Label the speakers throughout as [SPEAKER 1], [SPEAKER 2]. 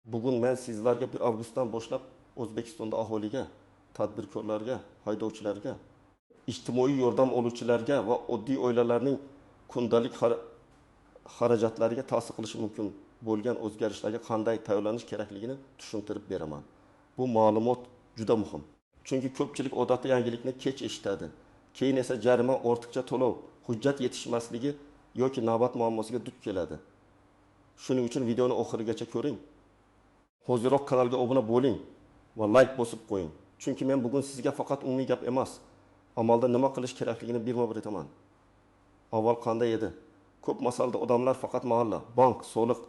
[SPEAKER 1] Bugun men sizlarga 1 avgustdan boshlab O'zbekistonda aholiga, tadbirkorlarga, haydovchilarga, ijtimoiy yordam oluvchilarga va oddiy oilalarning kundalik xarajatlariga ta'sir qilishi mumkin bo'lgan o'zgarishlarga qanday tayyorlanish kerakligini tushuntirib beraman. Bu ma'lumot juda muhim. Chunki ko'pchilik odatda yangilikni kech eshitadi. Keyin esa jarima, ortiqcha to'lov, hujjat yetishmasligi yoki navbat muammosiga duch keladi. Shuning uchun videoni oxirigacha ko'ring. Hoziroq kanalga obuna bo'ling va like bosib qo'ying. Chunki men bugun sizga faqat umumiy gap emas, amalda nima qilish kerakligini birma-bir aytaman. Avval qanday edi? Ko'p masalada odamlar faqat mahalla, bank, soliq,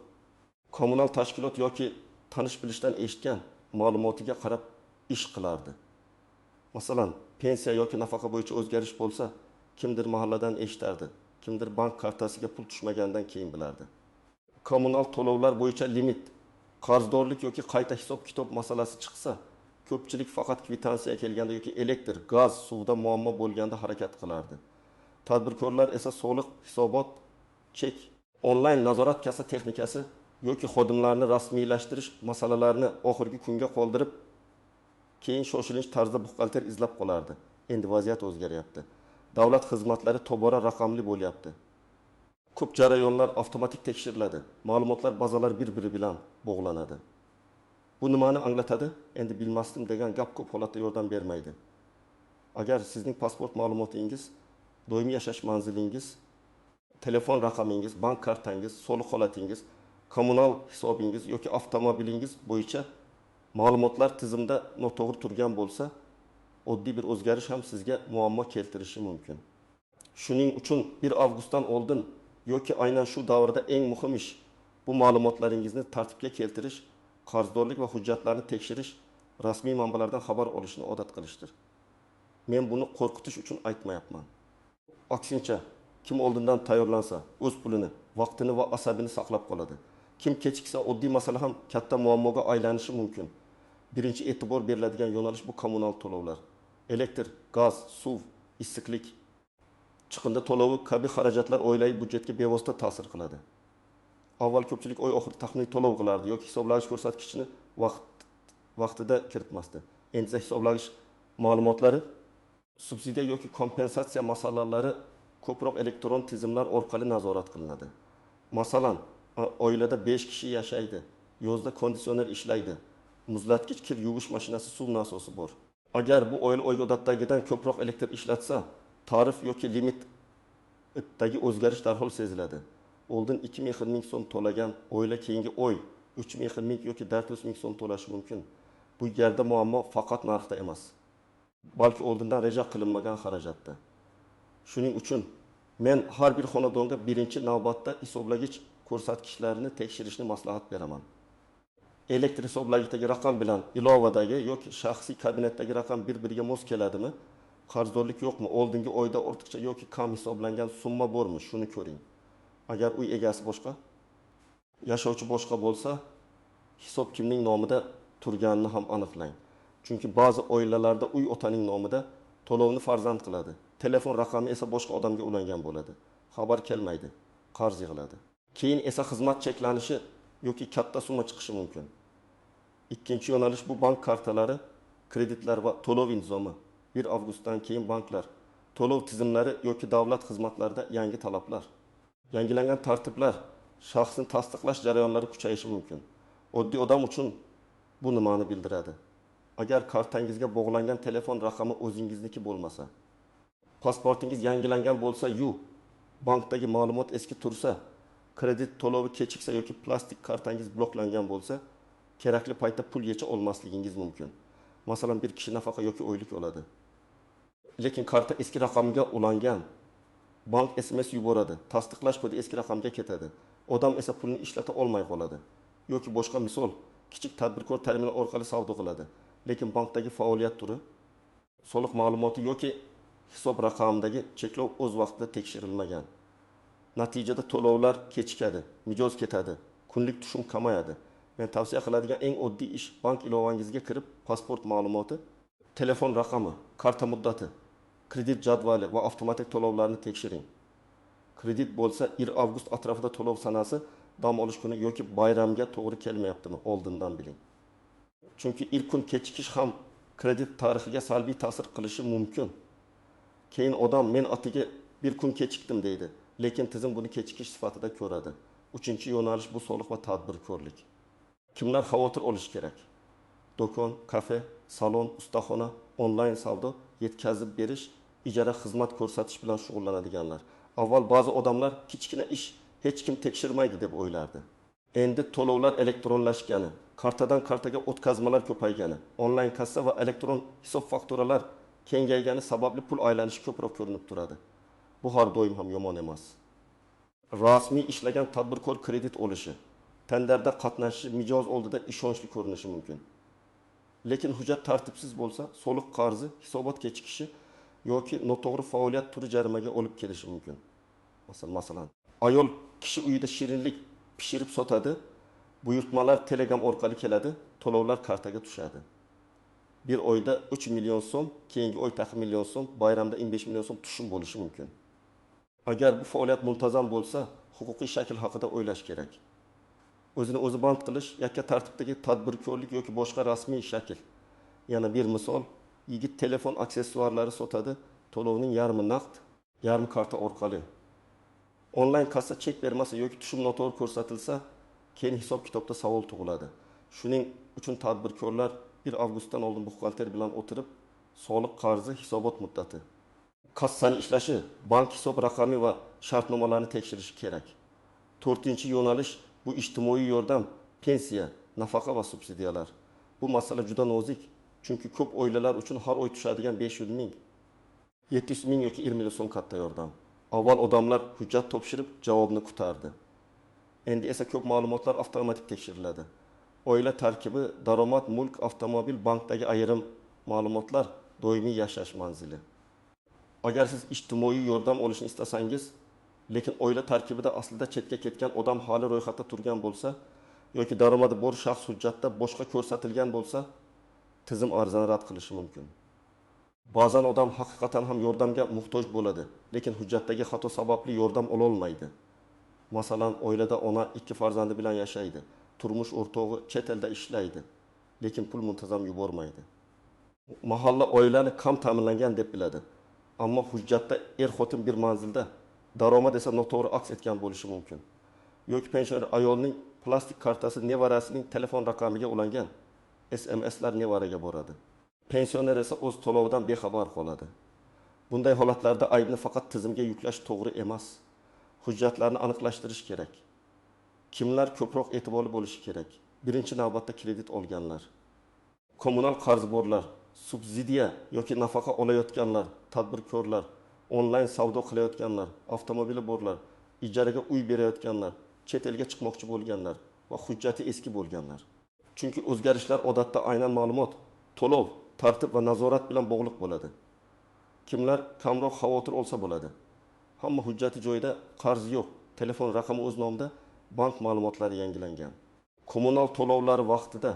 [SPEAKER 1] kommunal tashkilot yoki tanish-bilishdan eshitgan ma'lumotiga qarab ish qilardi. Masalan, pensiya yoki nafaqa bo'yicha o'zgarish bo'lsa, kimdir mahalladan eshitardi, kimdir bank kartasiga pul tushmagandan keyin bilardi. Kommunal to'lovlar bo'yicha limit, qarzdorlik yoki qayta hisob-kitob masalasi chiqsa, ko'pchilik faqat kvitansiya kelganda yoki elektr, gaz, suvda muammo bo'lganda harakat qilardi. Tadbirkorlar esa soliq, hisobot, chek, onlayn nazorat kassa texnikasi yoki xodimlarni rasmiylashtirish masalalarini oxirgi kunga qoldirib, keyin shoshilinch tarzda buxgalter izlab qolardi. Endi vaziyat o'zgaryapti. Davlat xizmatlari tobora raqamli bo'lyapti. Ko'p jarayonlar avtomatik tekshiriladi. Ma'lumotlar bazalari bir-biri bilan bog'lanadi. Bu nimani anglatadi? Endi bilmasdim degan gap ko'p holatda yordam bermaydi. Agar sizning pasport ma'lumotingiz, doimiy yashash manzilingiz, telefon raqamingiz, bank kartangiz, soliq holatingiz, kommunal hisobingiz yoki avtomobilingiz bo'yicha ma'lumotlar tizimda noto'g'ri turgan bo'lsa, oddiy bir o'zgarish ham sizga muammo keltirishi mumkin. Shuning uchun 1 avgustdan oldin yoki aynan shu davrda eng muhim ish bu ma'lumotlaringizni tartibga keltirish, qarzdorlik va hujjatlarni tekshirish, rasmiy manbalardan xabar olishni odat qilishdir. Men buni qo'rqitish uchun aytmayapman. Aksincha, kim oldindan tayyorlansa, o'z pulini, vaqtini va asabini saqlab qoladi. Kim kechiksa, oddiy masala ham katta muammoga aylanishi mumkin. Birinchi e'tibor beriladigan yo'nalish bu kommunal to'lovlar. Elektr, gaz, suv, issiqlik, chiqindi to'lovi kabi xarajatlar oilaviy byudjetga bevosita ta'sir qiladi. Avval ko'pchilik oy oxiri taxminiy to'lov qilardi yoki hisoblagich ko'rsatkichini vaqtida kiritmasdi. Endi hisoblagich ma'lumotlari, subsidiya yoki kompensatsiya masalalari ko'proq elektron tizimlar orqali nazorat qilinadi. Masalan, oilada 5 kishi yashaydi, yozda konditsioner ishlaydi, muzlatgich, kir yuvish mashinasi, suv nasosi bor. Agar bu oila odatdagidan ko'proq elektr ishlatsa, tarif yoki limitdagi o'zgarish darhol seziladi. Oldin 2,5 ming so'm to'lagan oila keyingi oy 3,5 ming yoki 400 ming so'm to'lashi mumkin. Bu yerda muammo faqat narxda emas, balki oldindan reja qilinmagan xarajatda. Shuning uchun men har bir xonadonga birinchi navbatda hisoblagich ko'rsatkichlarini tekshirishni maslahat beraman. Elektr hisoblagichdagi raqam bilan ilovadagi yoki shaxsiy kabinetdagi raqam bir-biriga mos keladimi? Qarzdorlik yo'qmi? Oldingi oyda ortiqcha yoki kam hisoblangan summa bormi? Shuni ko'ring. Agar uy egasi boshqa, yashovchi boshqa bo'lsa, hisob kimning nomida turganini ham aniqlang. Chunki ba'zi oilalarda uy otaning nomida, to'lovni farzand qiladi. Telefon raqami esa boshqa odamga ulangan bo'ladi. Xabar kelmaydi, qarz yig'iladi. Keyin esa xizmat cheklanishi yoki katta summa chiqishi mumkin. Ikkinchi yo'nalish bu bank kartalari, kreditlar va to'lov intizomi. 1 avgustdan keyin banklar, to'lov tizimlari yoki davlat xizmatlarida yangi talablar, yangilangan tartiblar, shaxsni tasdiqlash jarayonlari kuchayishi mumkin. Oddiy odam uchun bu nimani bildiradi? Agar kartangizga bog'langan telefon raqami o'zingizniki bo'lmasa, pasportingiz yangilangan bo'lsa, bankdagi ma'lumot eski tursa, kredit to'lovi kechiksa yoki plastik kartangiz bloklangan bo'lsa, kerakli paytda pul yecha olmasligingiz mumkin. Masalan, bir kishi nafaqa yoki oylik oladi. Lekin karta eski raqamga ulangan. Bank SMS yuboradi, tasdiqlash kodi eski raqamga ketadi. Odam esa pulni ishlata olmay qoladi. Yoki boshqa misol, kichik tadbirkor terminal orqali savdo qiladi. Lekin bankdagi faoliyat turi, soliq ma'lumoti yoki hisob raqamidagi cheklov o'z vaqtida tekshirilmagan. Natijada to'lovlar kechikadi, mijoz ketadi, kunlik tushum kamayadi. Men tavsiya qiladigan eng oddiy ish bank ilovangizga kirib, pasport ma'lumoti, telefon raqami, karta muddati, kredit jadvali va avtomatik to'lovlarni tekshiring. Kredit bo'lsa 1 avgust atrofida to'lov sanasi dam olish kuni yoki bayramga to'g'ri kelmayaptimi, oldindan biling. Chunki ilk kun kechikish ham kredit tarixiga salbiy ta'sir qilishi mumkin. Keyin odam men atiga bir kun kechikdim deydi, lekin tizim buni kechikish sifatida ko'radi. Uchinchi yo'nalish bu soliq va tadbirkorlik. Kimlar xavotir olish kerak? Do'kon, kafe, salon, ustaxona, onlayn savdo, yetkazib berish, ijara xizmat ko'rsatish bilan shug'ullanadiganlar. Avval ba'zi odamlar kichkina ish hech kim tekshirmaydi deb o'ylardi. Endi to'lovlar elektronlashgani, kartadan kartaga o'tkazmalar ko'paygani, onlayn kassa va elektron hisob fakturalar kengaygani sababli pul aylanishi ko'proq ko'rinib turadi. Bu har doim ham yomon emas. Rasmiy ishlagan tadbirkor kredit olishi, tenderda qatnashishi mijoz oldida ishonchli ko'rinishi mumkin. Lekin hujjat tartibsiz bo'lsa, soliq qarzi, hisobot kechikishi yoki noto'g'ri faoliyat turi jarimaga olib kelishi mumkin. Masalan, ayol kishi uyida shirinlik pishirib sotadi, buyurtmalar Telegram orqali keladi, to'lovlar kartaga tushadi. Bir oyda 3 million so'm, keyingi oy taxmin million so'm, bayramda 15 million so'm tushum bo'lishi mumkin. Agar bu faoliyat muntazam bo'lsa, huquqiy shakl haqida o'ylash kerak. O'zini o'zi band qilish yakka tartibdagi tadbirkorlik yoki boshqa rasmiy shakl. Yana bir misol, yigit telefon aksessuarlari sotadi, to'lovning yarmi naqd, yarmi karta orqali. Onlayn kassa chek bermasa yoki tushum noto'g'ri ko'rsatilsa, keyin hisob kitobda savol tug'iladi. Shuning uchun tadbirkorlar 1 avgustdan oldin buxgalter bilan o'tirib, soliq qarzi, hisobot muddati, kassaning ishlashi, bank hisob raqami va shartnomalarni tekshirishi kerak. 4-yo'nalish bu ijtimoiy yordam, pensiya, nafaqa va subsidiyalar. Bu masala juda nozik, chunki ko'p oilalar uchun har oy tushadigan 500 ming, 700 ming yoki 20 million so'm katta yordam. Avval odamlar hujjat topshirib javobni kutardi. Endi esa ko'p ma'lumotlar avtomatik tekshiriladi. Oila tarkibi, daromad, mulk, avtomobil, bankdagi ayrim ma'lumotlar doimiy yashash manzili. Agar siz ijtimoiy yordam olishni istasangiz, lekin oila tarkibida aslida chetga ketgan odam hali ro'yxatda turgan bo'lsa, yoki daromadi bor shaxs hujjatda boshqa ko'rsatilgan bo'lsa, tizim arizani rad qilishi mumkin. Ba'zan odam haqiqatan ham yordamga muhtoj bo'ladi, lekin hujjatdagi xato sababli yordam ola olmaydi. Masalan, oilada ona 2 farzandi bilan yashaydi, turmush o'rtog'i chet elda ishlaydi, lekin pul muntazam yubormaydi. Mahalla oilani kam ta'minlangan deb biladi, ammo hujjatda xotin bir manzilda, daromad esa noto'g'ri aks etgan bo'lishi mumkin. Yoki pensioner ayolning plastik kartasi nevarasining telefon raqamiga ulangan, SMS'lar nevaraga boradi. Pensioner esa o'z to'lovidan bexabar qoladi. Bunday holatlarda aybni faqat tizimga yuklash to'g'ri emas. Hujjatlarni aniqlashtirish kerak. Kimlar ko'proq e'tiborli bo'lishi kerak? Birinchi navbatda kredit olganlar, kommunal qarzborlar, subsidiya yoki nafaqa olayotganlar, tadbirkorlar, onlayn savdo qilayotganlar, avtomobili borlar, ijaraga uy berayotganlar, chet elga chiqmoqchi bo'lganlar va hujjati eski bo'lganlar. Chunki o'zgarishlar odatda aynan ma'lumot, to'lov, tartib va nazorat bilan bog'liq bo'ladi. Kimlar kamroq xavotir olsa bo'ladi? Hamma hujjati joyida, qarzi yo'q, telefon raqami o'z nomida, bank ma'lumotlari yangilangan. Kommunal to'lovlari vaqtida,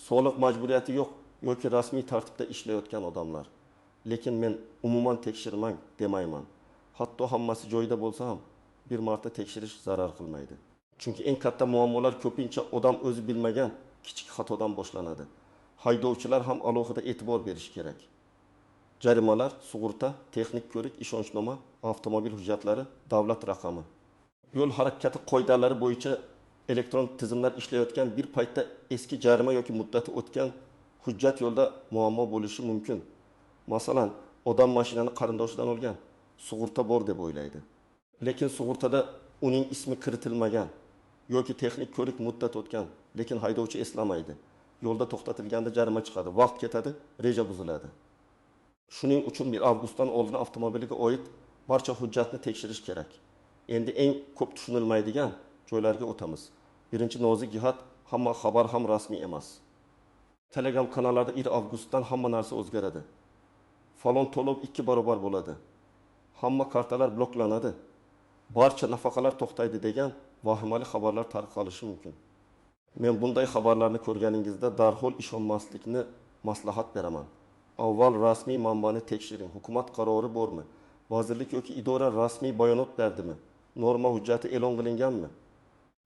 [SPEAKER 1] soliq majburiyati yo'q yoki rasmiy tartibda ishlayotgan odamlar. Lekin men umuman tekshirmang demayman. Hatto hammasi joyida bo'lsa ham bir marta tekshirish zarar qilmaydi. Chunki eng katta muammolar ko'pincha odam o'zi bilmagan kichik xatodan boshlanadi. Haydovchilar ham alohida e'tibor berish kerak. Jarimalar, sug'urta, texnik ko'rik, ishonchnoma, avtomobil hujjatlari, davlat raqami. Yo'l harakati qoidalari bo'yicha elektron tizimlar ishlayotgan bir paytda eski jarima yoki muddati o'tgan hujjat yo'lda muammo bo'lishi mumkin. Masalan, odam mashinani qarindoshidan olgan, sug'urta bor deb o'ylaydi. Lekin sug'urtada uning ismi kiritilmagan yoki texnik ko'rik muddat o'tgan, lekin haydovchi eslamaydi. Yo'lda to'xtatilganda jarima chiqadi, vaqt ketadi, reja buziladi. Shuning uchun 1 avgustdan oldin avtomobiliga oid barcha hujjatni tekshirish kerak. Endi eng ko'p tushunilmaydigan joylarga o'tamiz. Birinchi nozik jihat, hamma xabar ham rasmiy emas. Telegram kanallarda 1 avgustdan hamma narsa o'zgaradi. Falon to'lov 2 barobar bo'ladi. Hamma kartalar bloklanadi. Barcha nafaqalar to'xtaydi degan vahimali xabarlar tarqalishi mumkin. Men bunday xabarlarni ko'rganingizda darhol ishonmaslikni maslahat beraman. Avval rasmiy manbani tekshiring. Hukumat qarori bormi? Vazirlik yoki idora rasmiy bayonot berdimi? Norma hujjati e'lon qilinganmi?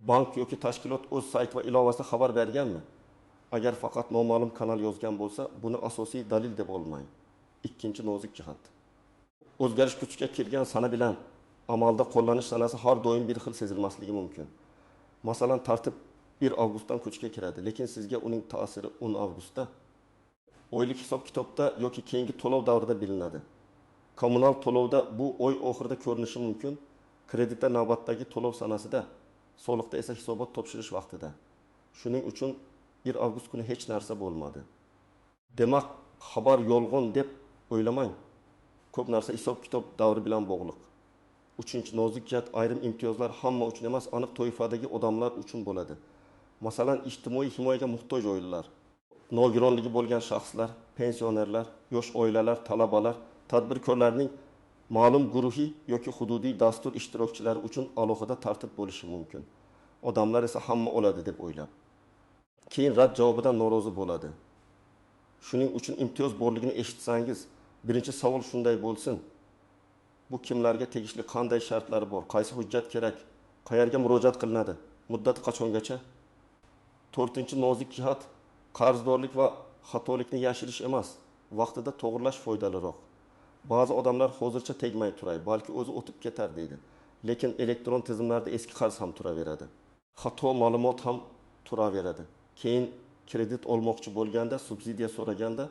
[SPEAKER 1] Bank yoki tashkilot o'z sayt va ilovasida xabar berganmi? Agar faqat noma'lum kanal yozgan bo'lsa, buni asosiy dalil deb olmang. Ikkinchi nozik jihat. O'zgarish kuchga kirgan sana bilan amalda qo'llanish sanasi har doim bir xil sezilmasligi mumkin. Masalan, tartib 1 avgustdan kuchga kiradi, lekin sizga uning ta'siri 10 avgustda oylik hisob-kitobda yoki keyingi to'lov davrida bilinadi. Kommunal to'lovda bu oy oxirida ko'rinishi mumkin, kreditda navbatdagi to'lov sanasida, soliqda esa hisobot topshirish vaqtida. Shuning uchun 1 avgust kuni hech narsa bo'lmadi. Demak, xabar yolg'on deb o'ylamang. Ko'p narsa hisob-kitob davri bilan bog'liq. Uchinchi nozik jihat, ayrim imtiyozlar hamma uchun emas, aniq toifadagi odamlar uchun bo'ladi. Masalan, ijtimoiy himoyaga muhtoj oilalar, nogironligi bo'lgan shaxslar, pensionerlar, yosh oilalar, talabalar, tadbirkorlarning ma'lum guruhi yoki hududiy dastur ishtirokchilari uchun alohida tartib bo'lishi mumkin. Odamlar esa hamma oladi deb o'ylab, keyin rad javobidan norozi bo'ladi. Shuning uchun imtiyoz borligini eshitsangiz, birinchi savol shunday bo'lsin: bu kimlarga tegishli, qanday shartlari bor, qaysi hujjat kerak, qayerga murojaat qilinadi, muddati qachongacha? To'rtinchi nozik jihat, qarzdorlik va xatolikni yashirish emas, vaqtida to'g'rilash foydaliroq. Ba'zi odamlar hozircha tegmay turay, balki o'zi o'tib ketar deydi. Lekin elektron tizimlarda eski qarz ham turaveradi. Xato ma'lumot ham turaveradi. Keyin kredit olmoqchi bo'lganda, subsidiya so'raganda,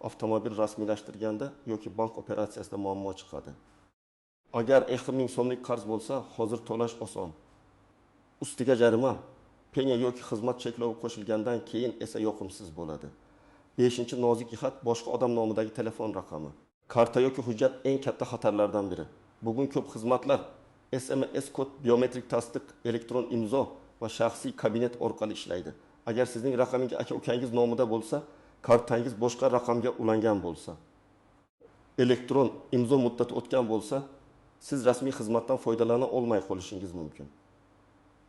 [SPEAKER 1] avtomobil rasmiylashtirganda yoki bank operatsiyasida muammo chiqadi. Agar 1000 so'mlik qarz bo'lsa, hozir to'lash oson. Ustiga jarima, penya yoki xizmat cheklovi qo'shilgandan keyin esa yoqimsiz bo'ladi. 5-chi nozik jihat, boshqa odam nomidagi telefon raqami. Karta yoki hujjat eng katta xatarlardan biri. Bugun ko'p xizmatlar SMS kod, biometrik tasdiq, elektron imzo va shaxsiy kabinet orqali ishlaydi. Agar sizning raqamingiz aka-ukangiz nomida bo'lsa, kartangiz boshqa raqamga ulangan bo'lsa, elektron imzo muddati o'tgan bo'lsa, siz rasmiy xizmatdan foydalana olmay qolishingiz mumkin.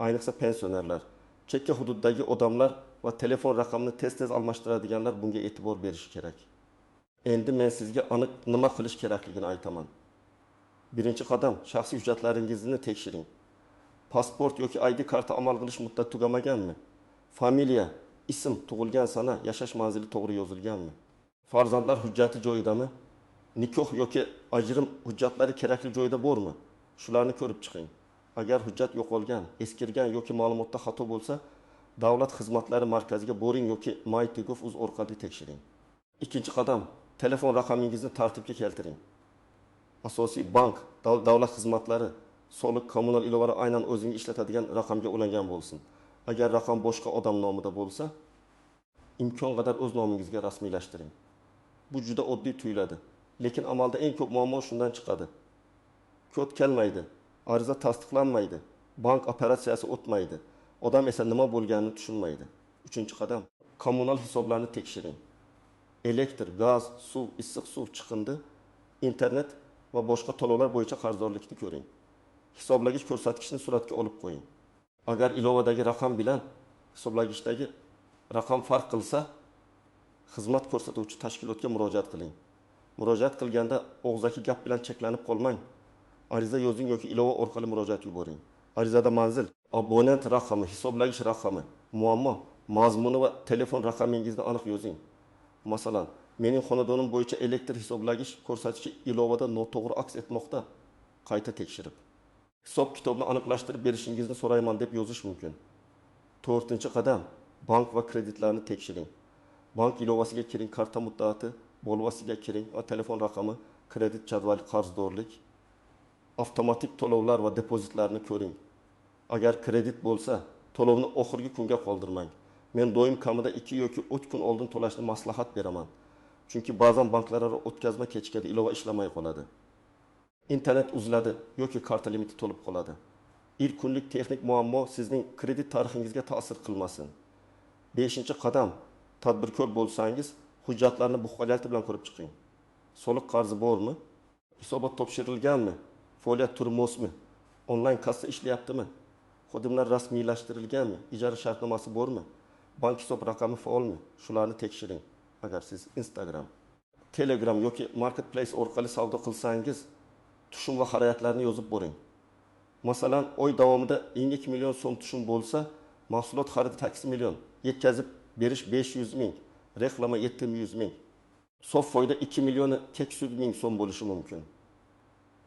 [SPEAKER 1] Ayniqsa pensionerlar, chekka hududdagi odamlar va telefon raqamini tez-tez almashtiradiganlar bunga e'tibor berishi kerak. Endi men sizga aniq nima qilish kerakligini aytaman. Birinchi qadam, shaxsiy hujjatlaringizni tekshiring. Pasport yoki ID karta amal qilish muddati tugamaganmi? Familiya, ism, tug'ilgan sana, yashash manzili to'g'ri yozilganmi? Farzandlar hujjati joyidami? Nikoh yoki ajrim hujjatlari kerakli joyda bormi? Shularni ko'rib chiqing. Agar hujjat yo'qolgan, eskirgan yoki ma'lumotda xato bo'lsa, Davlat xizmatlari markaziga boring yoki MyTGov.uz orqali tekshiring. Ikkinchi qadam, telefon raqamingizni tartibga keltiring. Asosiy bank, davlat xizmatlari, soliq, kommunal ilovalar aynan o'zingiz ishlatadigan raqamga ulangan bo'lsin. Agar raqam boshqa odam nomida bo'lsa, imkon qadar o'z nomingizga rasmiylashtiring. Bu juda oddiy tuyuladi, lekin amalda eng ko'p muammo shundan chiqadi. Kod kelmaydi, ariza tasdiqlanmaydi, bank operatsiyasi o'tmaydi. Odam esa nima bo'lganini tushunmaydi. Uchinchi qadam, kommunal hisoblarni tekshiring. Elektr, gaz, suv, issiq suv, chiqindi, internet va boshqa to'lovlar bo'yicha qarzdorlikni ko'ring. Hisoblagich ko'rsatkichni suratga olib qo'ying. Agar ilovadagi raqam bilan hisoblagichdagi raqam farq qilsa, xizmat ko'rsatuvchi tashkilotga murojaat qiling. Murojaat qilganda og'zaki gap bilan cheklanib qolmang. Ariza yozing yoki ilova orqali murojaat yuboring. Arizada manzil, abonent raqami, hisoblagich raqami, muammo, mazmuni va telefon raqamingizni aniq yozing. Masalan, mening xonadonim bo'yicha elektr hisoblagich ko'rsatkichi ilovada noto'g'ri aks etmoqda. Qayta tekshirib, hisob-kitobni aniqlashtirib berishingizni so'rayman deb yozish mumkin. 4-qadam, bank va kreditlarni tekshiring. Bank ilovasiga kiring, karta muddati, bolvasiga kiring va telefon raqami, kredit jadvali, qarzdorlik, avtomatik to'lovlar va depozitlarni ko'ring. Agar kredit bo'lsa, to'lovni oxirgi kunga qoldirmang. Men doim kamida 2 yoki 3 kun oldin to'lashni maslahat beraman. Chunki ba'zan banklararo o'tkazma kechikadi, ilova ishlamay qoladi. Internet uziladi yoki karta limiti to'lib qoladi. Ilk kunlik texnik muammo sizning kredit tarixingizga ta'sir qilmasin. 5-qadam, tadbirkor bo'lsangiz, hujjatlarni buxgalter bilan ko'rib chiqing. Soliq qarzi bormi? Hisobot topshirilganmi? Faoliyat turi mosmi? Onlayn kassa ishlayaptimi? Xodimlar rasmiylashtirilganmi? Ijara shartnomasi bormi? Bank hisob raqami faolmi? Shularni tekshiring. Agar siz Instagram, Telegram yoki Marketplace orqali savdo qilsangiz, tushum va xarajatlarni yozib boring. Masalan, oy davomida 2 million so'm tushum bo'lsa, mahsulot xaridi 8 million, yetkazib berish 500 ming, reklama 700 ming. Sof foyda 2 millioni 800 ming so'm bo'lishi mumkin.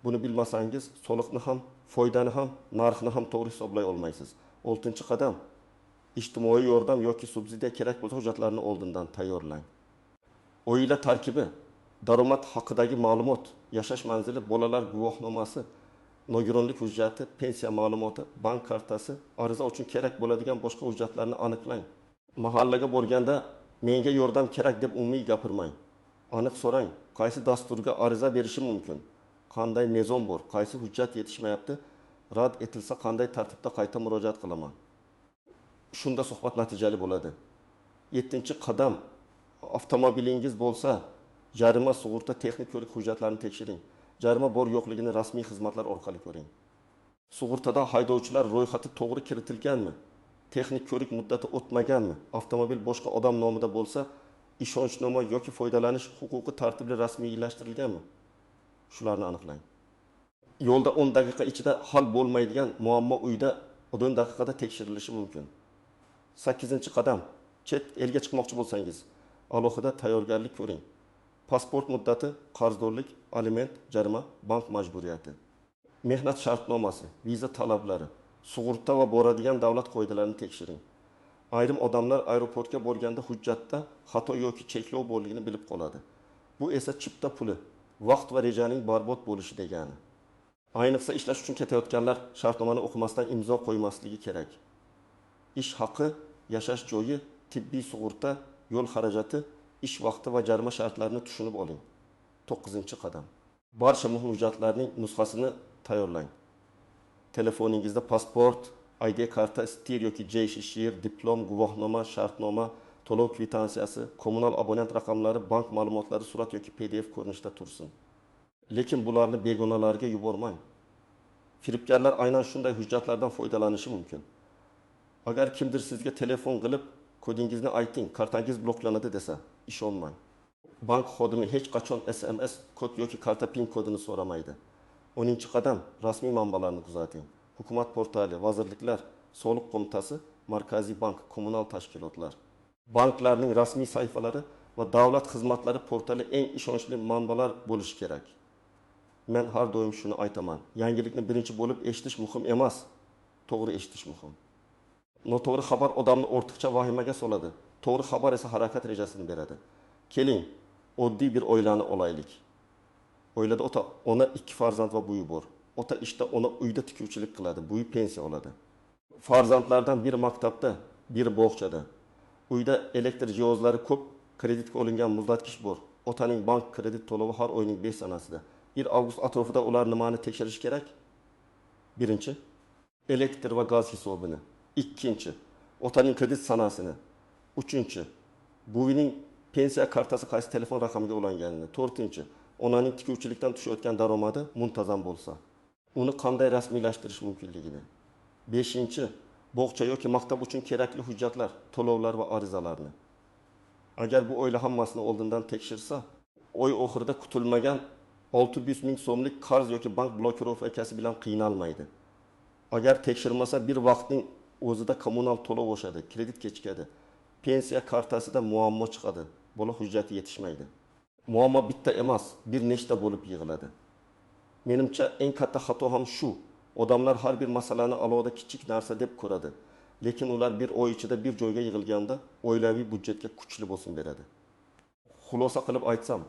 [SPEAKER 1] Buni bilmasangiz, soliqni ham, foydani ham, narxni ham to'g'ri hisoblay olmaysiz. 6-qadam, ijtimoiy yordam yoki subsidiya kerak bo'lsa hujjatlarni oldindan tayyorlang. Oila tarkibi, daromad haqidagi ma'lumot, yashash manzili, bolalar guvohnomasi, nogironlik hujjati, pensiya ma'lumoti, bank kartasi, ariza uchun kerak bo'ladigan boshqa hujjatlarni aniqlang. Mahallaga borganda menga yordam kerak deb umumiy gapirmang. Aniq so'rang, qaysi dasturga ariza berishim mumkin? Qanday nizom bor? Qaysi hujjat yetishmayapti? Rad etilsa qanday tartibda qayta murojaat qilaman? Shunda suhbat natijali bo'ladi. 7-qadam, avtomobilingiz bo'lsa, jarima, sug'urta, texnik ko'rik hujjatlarini tekshiring. Jarima bor yo'qligini rasmiy xizmatlar orqali ko'ring. Sug'urtada haydovchilar ro'yxati to'g'ri kiritilganmi? Texnik ko'rik muddati o'tmaganmi? Avtomobil boshqa odam nomida bo'lsa, ishonchnoma yoki foydalanish huquqi tartibli rasmiylashtirilganmi? Shularni aniqlang. Yo'lda 10 daqiqa ichida hal bo'lmaydigan muammo uyda 10 daqiqada tekshirilishi mumkin. 8-qadam, chet elga chiqmoqchi bo'lsangiz, alohida tayyorgarlik ko'ring. Pasport muddati, qarzdorlik, aliment, jarima, bank majburiyati. Mehnat shartnomasi, viza talablari, sug'urta va boradigan davlat qoidalarini tekshiring. Ayrim odamlar aeroportga borganda hujjatda xato yoki cheklov borligini bilib qoladi. Bu esa chipta puli, vaqt va rejaning barbod bo'lishi degani. Ayniqsa ishlash uchun ketayotganlar shartnomani o'qimasdan imzo qo'ymasligi kerak. Ish haqi, yashash joyi, tibbiy sug'urta, yo'l xarajati, ish vaqti va jarima shartlarini tushunib oling. 9-qadam. Barcha muhim hujjatlarning nusxasini tayyorlang. Telefoningizda pasport, ID karta, stir yoki J-shir, diplom, guvohnoma, shartnoma, to'lov kvitansiyasi, kommunal abonent raqamlari, bank ma'lumotlari surat yoki PDF ko'rinishda tursin. Lekin bularni begonalarga yubormang. Firibgarlar aynan shunday hujjatlardan foydalanishi mumkin. Agar kimdir sizga telefon qilib, kodingizni ayting, kartangiz bloklanadi desa, ishonmang. Bank xodimi hech qachon SMS kod yoki karta PIN kodini so'ramaydi. 10-qadam, rasmiy manbalarni kuzating. Hukumat portali, vazirliklar, soliq qo'mitasi, markaziy bank, kommunal tashkilotlar. Banklarning rasmiy sayfalari va davlat xizmatlari portali eng ishonchli manbalar bo'lishi kerak. Men har doim shuni aytaman. Yangilikni birinchi bo'lib eshitish muhim emas, to'g'ri eshitish muhim. Noto'g'ri xabar odamni ortiqcha vahimaga soladi. To'g'ri xabar esa harakat rejasini beradi. Keling, oddiy bir oilani olaylik. Oilada ona 2 farzand va buvi bor. Ota ishda, ona uyda tikuvchilik qiladi, buvi pensiya oladi. Farzandlardan biri maktabda, biri bog'chada. Uyda elektr jihozlari ko'p, kreditga olingan muzlatgich bor. Otaning bank kredit to'lovi har oyning 5 sanasida. 1 avgust atrofida ular nimani tekshirish kerak? Birinchi, elektr va gaz hisobini. Ikkinchi, otaning kredit sanasini. Uchinchi, buvining pensiya kartasi qaysi telefon raqamiga ulanganini. To'rtinchi, onaning tikuvchilikdan tushayotgan daromadi muntazam bo'lsa, uni qanday rasmiylashtirish mumkinligini. Beshinchi, bog'cha yoki maktab uchun kerakli hujjatlar, to'lovlar va arizalarni. Agar bu oila hammasini oldindan tekshirsa, oy oxirida kutilmagan 600 ming so'mlik qarz yoki bank blokirovkasi bilan qiynalmaydi. Agar tekshirmasa bir vaqtning o'zida kommunal to'lov oshadi, kredit kechikadi. Pensiya kartasida muammo chiqadi, bola hujjati yetishmaydi. Muammo bitta emas, bir nechta bo'lib yig'iladi. Menimcha eng katta xato ham shu. Odamlar har bir masalani alohida kichik narsa deb ko'radi. Lekin ular bir oy ichida bir joyga yig'ilganda oilaviy budjetga kuchli bosim beradi. Xulosa qilib aytsam,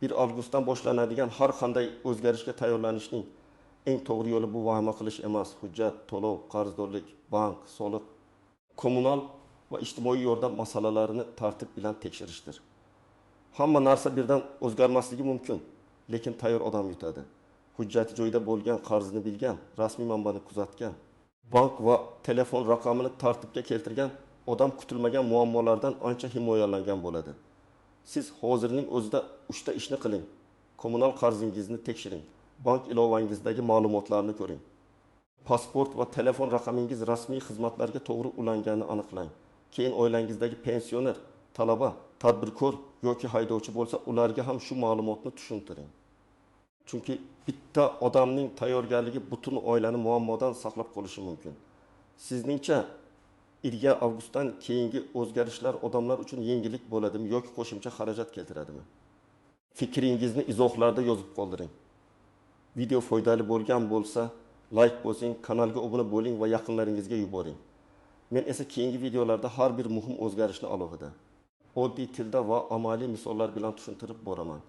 [SPEAKER 1] 1 avgustdan boshlanadigan har qanday o'zgarishga tayyorlanishning eng to'g'ri yo'li bu vahima qilish emas, hujjat, to'lov, qarzdorlik, bank, soliq, kommunal va ijtimoiy yordam masalalarini tartib bilan tekshirishdir. Hamma narsa birdan o'zgarmasligi mumkin, lekin tayyor odam yutadi. Hujjati joyida bo'lgan, qarzini bilgan, rasmiy manbani kuzatgan, bank va telefon raqamini tartibga keltirgan odam kutilmagan muammolardan ancha himoyalangan bo'ladi. Siz hozirning o'zida 3 ta ishni qiling. Kommunal qarzingizni tekshiring. Bank ilovangizdagi ma'lumotlarni ko'ring. Pasport va telefon raqamingiz rasmiy xizmatlarga to'g'ri ulanganini aniqlang. Keyin oilangizdagi pensioner, talaba, tadbirkor yoki haydovchi bo'lsa, ularga ham shu ma'lumotni tushuntiring. Chunki bitta odamning tayyorgarligi butun oilani muammodan saqlab qolishi mumkin. Sizningcha 2 avgustdan keyingi o'zgarishlar odamlar uchun yengillik bo'ladimi yoki qo'shimcha xarajat keltiradimi? Fikringizni izohlarda yozib qoldiring. Video foydali bo'lgan bo'lsa, like bosing, kanalga obuna bo'ling va yaqinlaringizga yuboring. Men esa keyingi videolarda har bir muhim o'zgarishni alohida oddiy tilda va amaliy misollar bilan tushuntirib boraman.